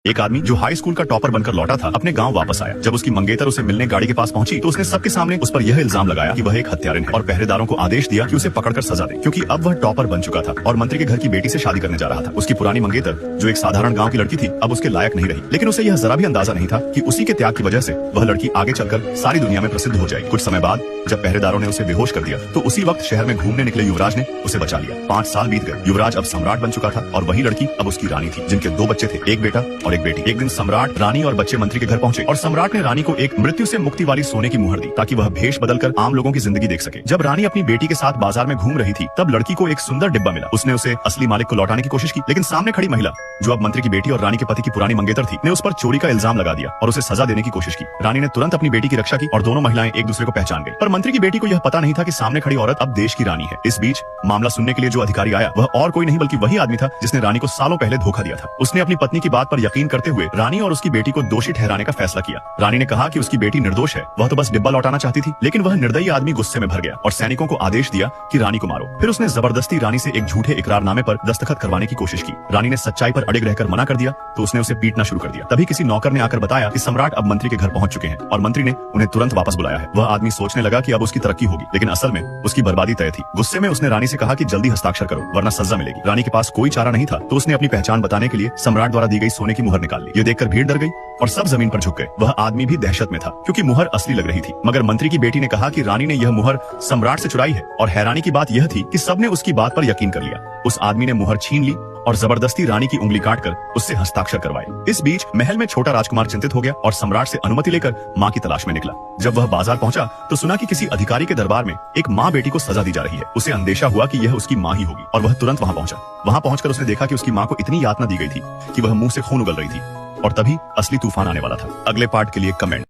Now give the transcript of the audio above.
एक आदमी जो हाई स्कूल का टॉपर बनकर लौटा था अपने गांव वापस आया। जब उसकी मंगेतर उसे मिलने गाड़ी के पास पहुंची तो उसने सबके सामने उस पर यह इल्जाम लगाया कि वह एक हत्यारिन है और पहरेदारों को आदेश दिया कि उसे पकड़कर सजा दे, क्योंकि अब वह टॉपर बन चुका था और मंत्री के घर की बेटी से शादी करने जा रहा था। उसकी पुरानी मंगेतर जो एक साधारण गाँव की लड़की थी अब उसके लायक नहीं रही, लेकिन उसे यह जरा भी अंदाजा नहीं था कि उसी के त्याग की वजह से वह लड़की आगे चलकर सारी दुनिया में प्रसिद्ध हो जाएगी। कुछ समय बाद जब पहरेदारों ने उसे बेहोश कर दिया तो उसी वक्त शहर में घूमने निकले युवराज ने उसे बचा लिया। 5 साल बीत गए। युवराज अब सम्राट बन चुका था और वही लड़की अब उसकी रानी थी, जिनके 2 बच्चे थे, एक बेटा और एक बेटी। एक दिन सम्राट, रानी और बच्चे मंत्री के घर पहुंचे और सम्राट ने रानी को एक मृत्यु से मुक्ति वाली सोने की मुहर दी ताकि वह भेष बदलकर आम लोगों की जिंदगी देख सके। जब रानी अपनी बेटी के साथ बाजार में घूम रही थी तब लड़की को एक सुंदर डिब्बा मिला। उसने उसे असली मालिक को लौटाने की कोशिश की, लेकिन सामने खड़ी महिला जो अब मंत्री की बेटी और रानी के पति की पुरानी मंगेतर थी ने उस पर चोरी का इल्जाम लगा दिया और उसे सजा देने की कोशिश की। रानी ने तुरंत अपनी बेटी की रक्षा की और दोनों महिलाएं एक दूसरे को पहचान गई, पर मंत्री की बेटी को यह पता नहीं था कि सामने खड़ी औरत अब देश की रानी है। इस बीच मामला सुनने के लिए जो अधिकारी आया वह और कोई नहीं बल्कि वही आदमी था जिसने रानी को सालों पहले धोखा दिया था। उसने अपनी पत्नी की बात पर यकीन करते हुए रानी और उसकी बेटी को दोषी ठहराने का फैसला किया। रानी ने कहा कि उसकी बेटी निर्दोष है, वह तो बस डिब्बा लौटाना चाहती थी, लेकिन वह निर्दयी आदमी गुस्से में भर गया और सैनिकों को आदेश दिया कि रानी को मारो। फिर उसने जबरदस्ती रानी से एक झूठे इकरारनामे पर दस्तखत करवाने की कोशिश की। रानी ने सच्चाई पर अड़िग रहकर मना कर दिया तो उसने उसे पीटना शुरू कर दिया। तभी किसी नौकर ने आकर बताया कि सम्राट अब मंत्री के घर पहुंच चुके हैं और मंत्री ने उन्हें तुरंत वापस बुलाया है। वह आदमी सोचने लगा कि अब उसकी तरक्की होगी, लेकिन असल में उसकी बर्बादी तय थी। गुस्से में उसने रानी से कहा कि जल्दी हस्ताक्षर करो वरना सजा मिलेगी। रानी के पास कोई चारा नहीं था तो उसने अपनी पहचान बताने के लिए सम्राट द्वारा दी गई सोने की मुहर निकाल ली। ये देखकर भीड़ डर गई और सब जमीन पर झुक गए। वह आदमी भी दहशत में था क्योंकि मुहर असली लग रही थी, मगर मंत्री की बेटी ने कहा कि रानी ने यह मुहर सम्राट से चुराई है और हैरानी की बात यह थी कि सबने उसकी बात पर यकीन कर लिया। उस आदमी ने मुहर छीन ली और जबरदस्ती रानी की उंगली काटकर उससे हस्ताक्षर करवाए। इस बीच महल में छोटा राजकुमार चिंतित हो गया और सम्राट से अनुमति लेकर मां की तलाश में निकला। जब वह बाजार पहुंचा तो सुना कि किसी अधिकारी के दरबार में एक मां बेटी को सजा दी जा रही है। उसे अंदेशा हुआ कि यह उसकी मां ही होगी और वह तुरंत वहां पहुंचा। वहां पहुंचकर उसने देखा कि उसकी मां को इतनी यातना दी गई थी कि वह मुंह से खून उगल रही थी और तभी असली तूफान आने वाला था। अगले पार्ट के लिए कमेंट